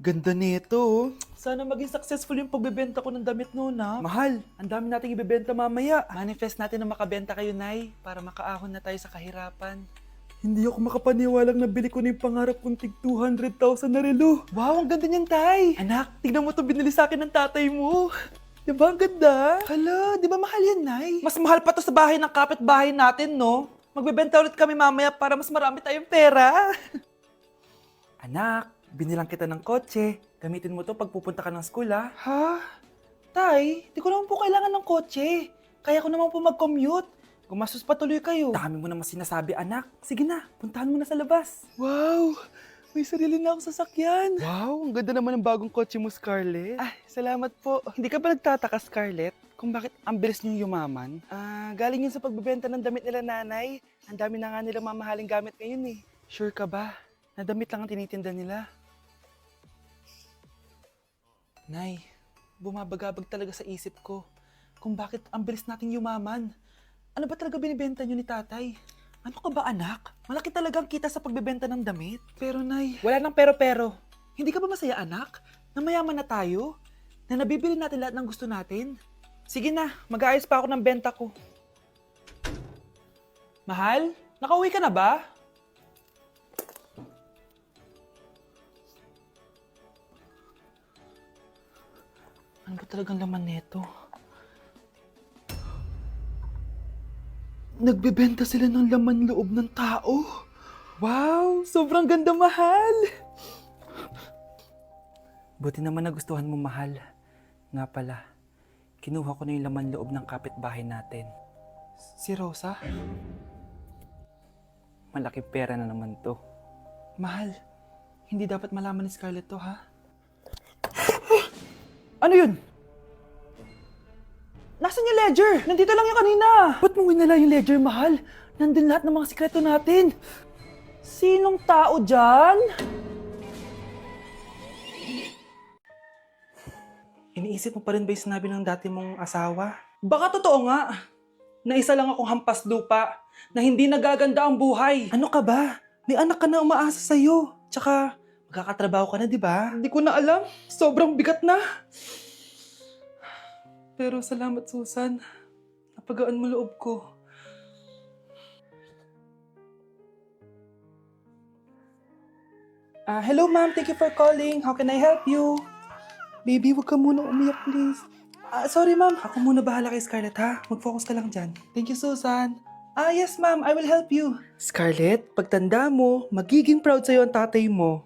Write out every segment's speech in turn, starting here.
Ganda nito, oh. Sana maging successful yung pagbebenta ko ng damit noon, ha? Mahal, ang dami nating ibebenta mamaya. Manifest natin na makabenta kayo, Nay, para makaahon na tayo sa kahirapan. Hindi ako makapaniwalang nabili ko na yung pangarap kong tig 200,000 na relo. Wow, ang ganda niyan, Tay. Anak, tignan mo to binili sa akin ng tatay mo. Diba ang ganda? Hala, di ba mahal yan, Nay? Mas mahal pa to sa bahay ng kapitbahay natin, no? Magbebenta ulit kami mamaya para mas marami tayong pera. Anak, binilang kita ng kotse. Gamitin mo to pag pupunta ka ng school, ha? Ha? Tay, di ko naman po kailangan ng kotse. Kaya ko naman po mag-commute. Gumastos pa tuloy kayo. Dami mo naman sinasabi, anak. Sige na, puntahan mo na sa labas. Wow! May sarili na ako sasakyan. Wow, ang ganda naman ng bagong kotse mo, Scarlett. Ay, salamat po. Hindi ka ba nagtataka, Scarlett, kung bakit ang bilis niyong yumaman? Galing yun sa pagbebenta ng damit nila, nanay. Ang dami na nga nilang mamahaling gamit ngayon, eh. Sure ka ba? Na damit lang ang tinitinda nila? Nay, bumabagabag talaga sa isip ko kung bakit ang bilis nating yumaman. Ano ba talaga binibenta niyo ni tatay? Ano ka ba, anak? Malaki talagang kita sa pagbebenta ng damit. Pero, Nay, wala nang pero-pero. Hindi ka ba masaya, anak? Na mayaman na tayo? Na nabibili natin lahat ng gusto natin? Sige na, mag-aayos pa ako ng benta ko. Mahal, nakauwi ka na ba? Ano ba talagang laman neto? Nagbebenta sila ng laman loob ng tao. Wow! Sobrang ganda, mahal! Buti naman nagustuhan mo, mahal. Nga pala, kinuha ko na yung laman loob ng kapitbahay natin. Si Rosa? Malaking pera na naman to. Mahal, hindi dapat malaman ni Scarlett to, ha? Ano yun? Nasaan yung ledger? Nandito lang yung kanina. Ba't mo winala yung ledger, mahal? Nandun lahat ng mga sikreto natin. Sinong tao dyan? Iniisip mo pa rin ba yung sinabi ng dati mong asawa? Baka totoo nga. Na isa lang akong hampas lupa. Na hindi nagaganda ang buhay. Ano ka ba? May anak ka na umaasa sa'yo. Tsaka, magkakatrabaho ka na, di ba? Hindi ko na alam. Sobrang bigat na. Pero salamat, Susan. Napagaan mo loob ko. Hello, ma'am. Thank you for calling. How can I help you? Baby, wag ka muna umiyak, please. Sorry, ma'am. Ako muna bahala kay Scarlett, ha? Mag-focus ka lang dyan. Thank you, Susan. Yes, ma'am. I will help you. Scarlett, pagtanda mo, magiging proud sa'yo ang tatay mo.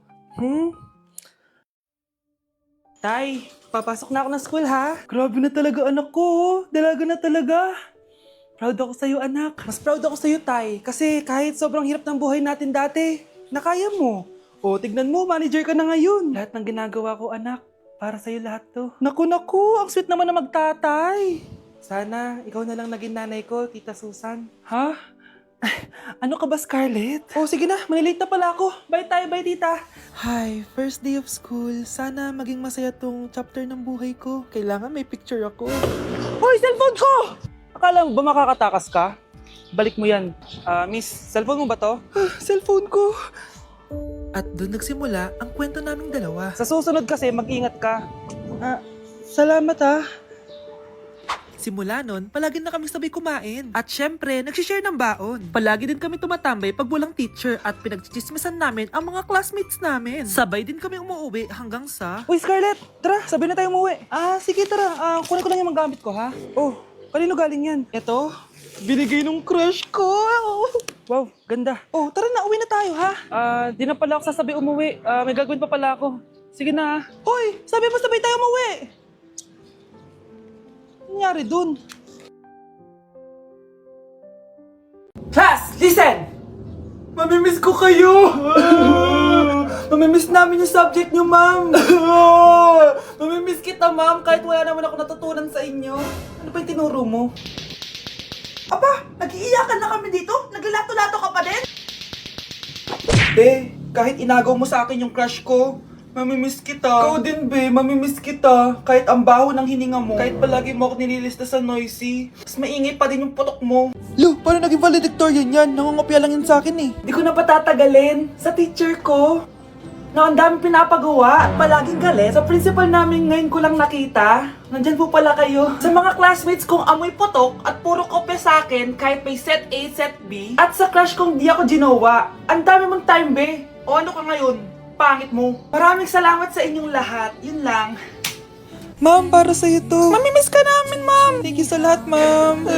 Tay, papasok na ako ng school, ha? Grabe na talaga, anak ko. Dalaga na talaga. Proud ako sa'yo, anak. Mas proud ako sa'yo, Tay. Kasi kahit sobrang hirap ng buhay natin dati, nakaya mo. O, tignan mo, manager ka na ngayon. Lahat ng ginagawa ko, anak, para sa'yo lahat to. Naku, ang sweet naman na magtatay. Sana, ikaw na lang naging nanay ko, Tita Susan. Ha? Ano ka ba, Scarlett? Oh, sige na, manilate na pala ako. Bye tayo, bye, tita. Hi, first day of school. Sana maging masaya tong chapter ng buhay ko. Kailangan may picture ako. Hoy, cellphone ko! Akala mo ba makakatakas ka? Balik mo yan. Miss, cellphone mo ba to? Cellphone ko. At doon nagsimula ang kwento naming dalawa. Sa susunod kasi, mag-ingat ka. Salamat, ha. Simula nun, palagi na kami sabay kumain. At syempre, nagsishare ng baon. Palagi din kami tumatambay pag walang teacher at pinagchichismisan namin ang mga classmates namin. Sabay din kami umuwi hanggang sa... Uy, Scarlett! Tara, sabay na tayo umuwi. Sige, tara. Kunin ko lang yung mga gamit ko, ha? Oh, kanino galing yan? Eto, binigay nung crush ko. Wow, ganda. Oh, tara na, uwi na tayo, ha? Di na pala ako sasabay umuwi. May gagawin pa pala ako. Sige na. Hoy, sabi mo sabay tayo umuwi. Nangyari dun? Class, listen! Mamimiss ko kayo! Mamimiss namin yung subject nyo, ma'am! Mamimiss kita, ma'am, kahit wala naman ako natutunan sa inyo. Ano ba yung tinuro mo? Aba, nag-iiyakan na kami dito? Naglalato-lato ka pa din? Be, kahit inagaw mo sa akin yung crush ko, mamimiss kita. Ikaw din, be. Mamimiss kita. Kahit ang baho ng hininga mo. Kahit palagi mo ako nililista sa noisy. Mas maingay pa din yung putok mo. Lo, paano naging valedictorian yan? Nangungopia lang yun sa akin, eh. Di ko na patatagalin. Sa teacher ko. na ang daming pinapagawa at palaging galit. Sa principal namin ngayon ko lang nakita. Nandyan po pala kayo. Sa mga classmates kong amoy putok at puro kopya sa akin kahit may set A, set B. At sa crush kong di ako ginawa. Ang dami mong time, be. O ano ka ngayon? Pangit mo. Maraming salamat sa inyong lahat. Yun lang. Ma'am, para sa'yo to. Mamimiss ka namin, ma'am. Thank you sa lahat, ma'am.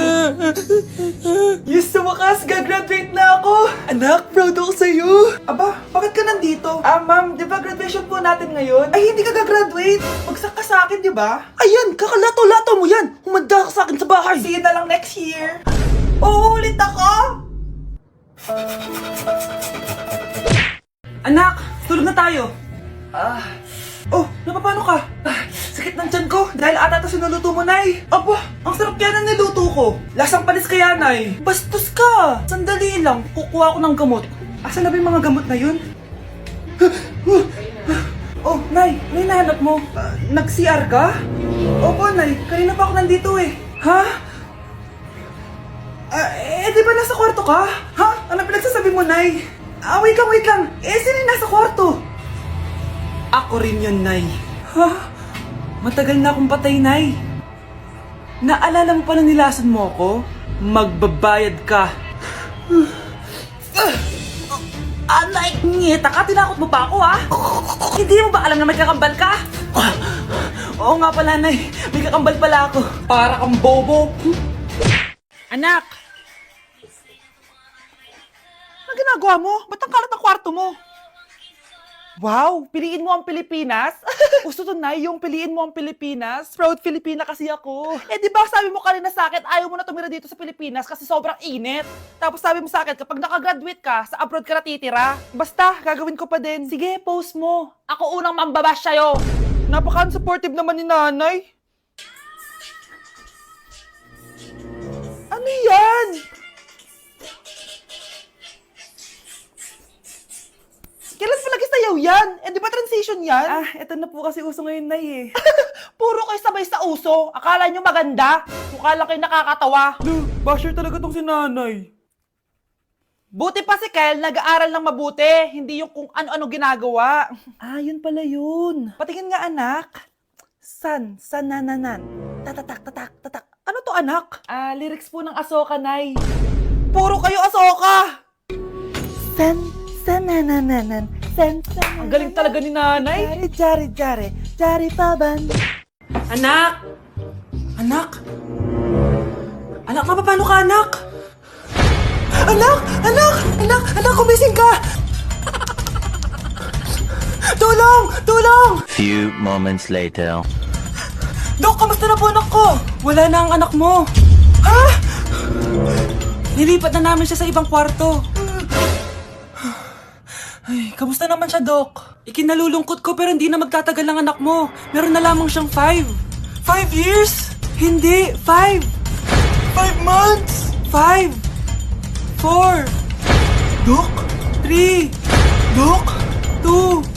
Yes, sa wakas, gagraduate na ako. Anak, proud ako sa'yo. Aba, bakit ka nandito? Ma'am, di ba graduation po natin ngayon? Ay, hindi ka gagraduate. Bagsak ka sa akin, di ba? Ayan, kakalato-lato mo yan. Humanda ka sa akin sa bahay. See you na lang next year. Uulit ako? Anak, tulog na tayo. Oh, napapano ka? Sakit ng tiyan ko dahil ata ito sinuluto mo, Nay. Aba, ang sarap kaya ng niluto ko. Lasang panis kaya, Nay. Bastos ka. Sandali lang, kukuha ko ng gamot. Asan na ba yung mga gamot na yun? Oh, Nay, ano yung nahanap mo? Nag-CR ka? Opo, Nay, kanina pa ako nandito eh. Ha? Di ba nasa kwarto ka? Ha? Ano pinagsasabi mo, Nay? Wait lang. Sino yung nasa kwarto? Ako rin yun, Nay. Ha? Matagal na akong patay, Nay. Naalala mo pa na nilasan mo ako? Magbabayad ka. Nay, ngita ka, tinakot mo pa ako, ha? Hindi mo ba alam na may kakambal ka? Oo nga pala, Nay. May kakambal pala ako. Para kang bobo. Anak! Ano ginagawa mo? Ba't ang kalat ng kwarto mo? Wow! Piliin mo ang Pilipinas? Gusto to, Nay, yung piliin mo ang Pilipinas? Proud Filipina kasi ako. Di ba sabi mo kanina sa akin, ayaw mo na tumira dito sa Pilipinas kasi sobrang init. Tapos sabi mo sa akin, kapag nakagraduate ka, sa abroad ka natitira. Basta, gagawin ko pa din. Sige, post mo. Ako unang mambabash sa'yo. Napaka-supportive naman ni Nanay. Ano yan? Kailan palagi sayaw yan? Di ba transition yan? Eto na po kasi uso ngayon, Nay eh. Puro kayo sabay sa uso. Akala nyo maganda. Mukha lang kayo nakakatawa. Basher talaga tong si Nanay. Buti pa si Kyle, nag-aaral ng mabuti. Hindi yung kung ano-ano ginagawa. Yun pala yun. Patingin nga, anak. Sanananan. Tatak. Ano to, anak? Lyrics po ng Asoka, Nay. Puro kayo Asoka! Sanananan. Ang galing talaga ni Nanay. Jari paban. Anak! Anak, paano ka, anak? Anak, kumising ka! Tulong! Few moments later. Dok, kamusta na po anak ko? Wala na ang anak mo. Ha? Nilipat na namin siya sa ibang kwarto. Ay, kamusta naman siya, Dok? Ikinalulungkot ko pero hindi na magtatagal ang anak mo. Meron na lamang siyang 5. 5 years? Hindi, 5. 5 months? 5. 4. Dok? 3. Dok? 2.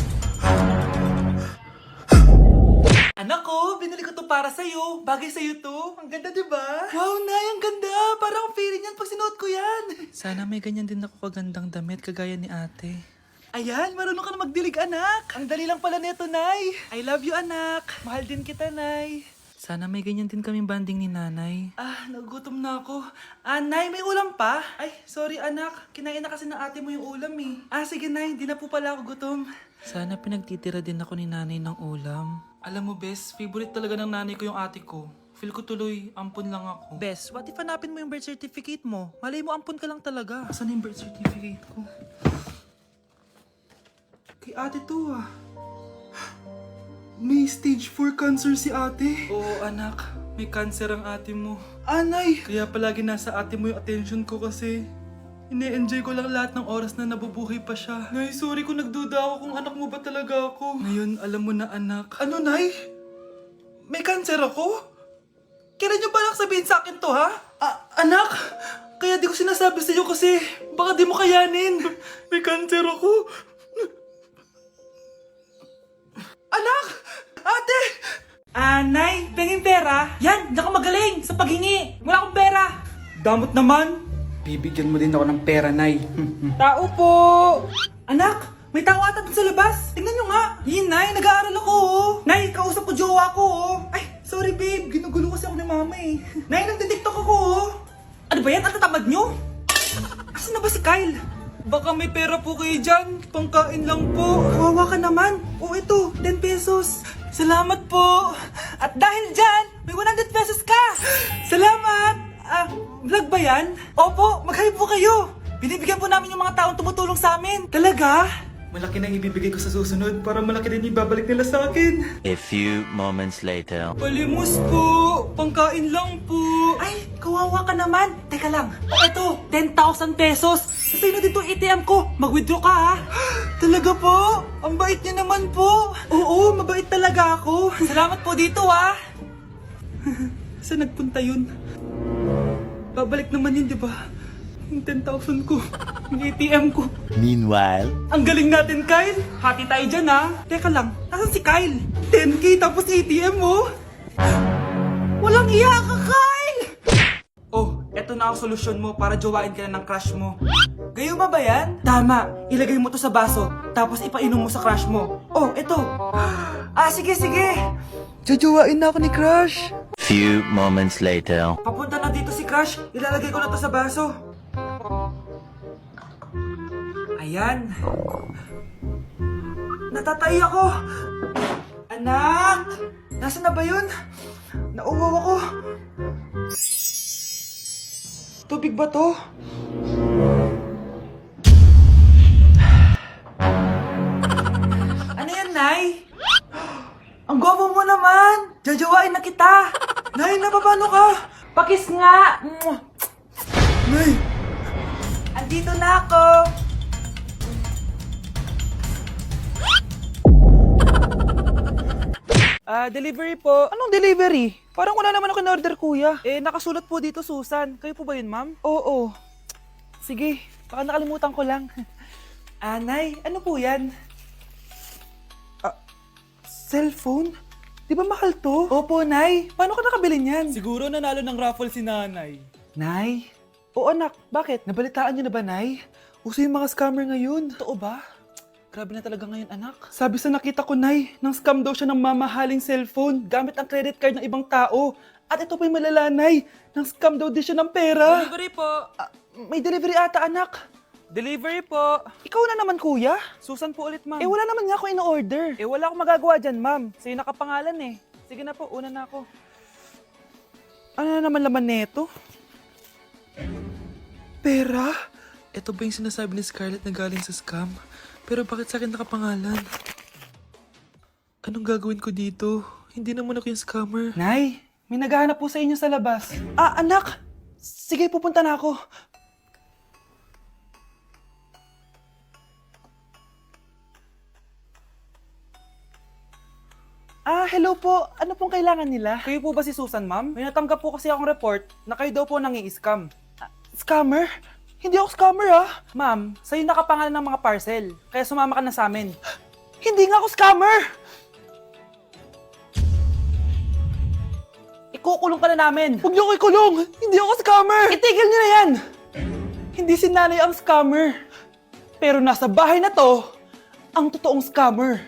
Anak ko, binili ko to para sa'yo. Bagay sa'yo to. Ang ganda, diba? Wow, Nay, ang ganda. Parang ang feeling yan pag sinuot ko yan. Sana may ganyan din ako kagandang damit kagaya ni ate. Ayan, marunong ka na magdilig, anak. Ang dali lang pala nito, Nay. I love you, anak. Mahal din kita, Nay. Sana may ganyan din kaming banding ni Nanay. Nagugutom na ako. Nay, may ulam pa? Ay, sorry, anak. Kinain na kasi ng ate mo yung ulam eh. Sige, Nay. Di na po pala ako gutom. Sana pinagtitira din ako ni Nanay ng ulam. Alam mo, Bes, favorite talaga ng nanay ko yung ate ko. Feel ko tuloy, ampun lang ako. Bes, what if hanapin mo yung birth certificate mo? Malay mo, ampun ka lang talaga. Asan yung birth certificate ko? Kay ate to May stage 4 cancer si ate. Oo, anak. May cancer ang ate mo. Anay! Kaya palagi nasa ate mo yung attention ko kasi ine-enjoy ko lang lahat ng oras na nabubuhay pa siya. Nay, sorry kung nagduda ako kung anak mo ba talaga ako. Ngayon, alam mo na, anak. Ano, Nay? May cancer ako? Kailan nyo balak sabihin sa akin to, ha? Anak! Kaya di ko sinasabi sa'yo kasi baka di mo kayanin. May cancer ako. Anak! Ate! Nay, penging pera? Yan, ako magaling sa paghingi. Wala akong pera. Damot naman. Bibigyan mo din ako ng pera, Nay. Tao po! Anak, May tao ata dun sa labas. Tingnan nyo nga. Yun, Nay. Nag-aaral ako, oh. Nay, kausap ko jowa ko, oh. Ay, sorry, babe. Ginugulo kasi ako ni mama, eh. Nay, nagtitiktok ako, oh. Ano ba yan? Ang tatamad nyo? Asan na ba si Kyle? Baka may pera po kayo dyan. Pangkain lang po. Kawawa ka naman. O ito, 10 pesos. Salamat po. At dahil dyan, may 100 pesos ka. Salamat. Vlog ba yan? Opo, mag-hi po kayo. Binibigyan po namin yung mga taong tumutulong sa amin. Talaga? Malaki na ibibigay ko sa susunod para malaki din ibabalik nila sa akin. A few moments later. Palimos po. Pangkain lang po. Ay, kawawa ka naman. Teka lang. O eto, 10,000 pesos. Sa'yo na dito ATM ko. Mag-withdraw ka ha. Talaga po? Ang bait niya naman po. Oo, mabait talaga ako. Salamat po dito ha. Saan nagpunta yun? Babalik naman yun, di ba? Yung 10,000 ko. Yung ATM ko. Meanwhile. Ang galing natin, Kyle. Hati tayo dyan, ha? Teka lang, nasan si Kyle? 10K tapos ATM mo? Walang iya ka, Kyle! Oh, eto na ang solusyon mo para jowain ka na ng crush mo. Gayuma ba yan? Tama, ilagay mo to sa baso, tapos ipainom mo sa crush mo. Oh, eto. Sige. Jojowain na ako ni crush. Few moments later. Papunta na dito si crush, ilalagay ko na to sa baso. Ayan. Natatay ako. Anak! Nasaan na ba yun? Nauwaw ako. Tubig ba to? Ano yan, Nay? Ang gwapo mo naman! Jajawain na kita! Nay, napapano ka? Pakis nga! Nay! Andito na ako! Delivery po. Anong delivery? Parang wala naman ako in-order, kuya. Nakasulat po dito, Susan. Kayo po ba yun, ma'am? Oo. Sige, baka nakalimutan ko lang. Nay, ano po yan? Cellphone? Di ba mahal to? Opo, Nay. Paano ka nakabili niyan? Siguro nanalo ng raffle si Nanay. Nay? Oo, anak. Bakit? Nabalitaan niyo na ba, Nay? Uso yung mga scammer ngayon. Totoo ba? Grabe na talaga ngayon, anak. Sabi sa nakita ko, Nay, nang scam daw siya ng mamahaling cellphone gamit ang credit card ng ibang tao. At ito pa'y malala, Nay. Nang scam daw din siya ng pera. Delivery po. May delivery ata, anak. Delivery po. Ikaw na naman, kuya. Susan po ulit, ma'am. Wala naman nga ako in-order. Wala akong magagawa dyan, ma'am. Sa'yo nakapangalan eh. Sige na po, una na ako. Ano na naman laman neto? Pera? Ito ba yung sinasabi ni Scarlett na galing sa scam? Pero bakit sa akin nakapangalan? Anong gagawin ko dito? Hindi naman ako yung scammer. Nay, may naghahanap po sa inyo sa labas. Anak! Sige, pupunta na ako. Hello po. Ano pong kailangan nila? Kayo po ba si Susan, ma'am? May natanggap po kasi akong report na kayo daw po nangi-scam. Scammer? Hindi ako scammer, Ma'am, sa'yo nakapangalan ng mga parcel. Kaya sumama ka na sa amin. Hindi nga ako scammer! Ikukulong ka na namin. Huwag niyo ko ikulong! Hindi ako scammer! Itigil niyo na yan! Hindi si nanay ang scammer. Pero nasa bahay na to, ang totoong scammer.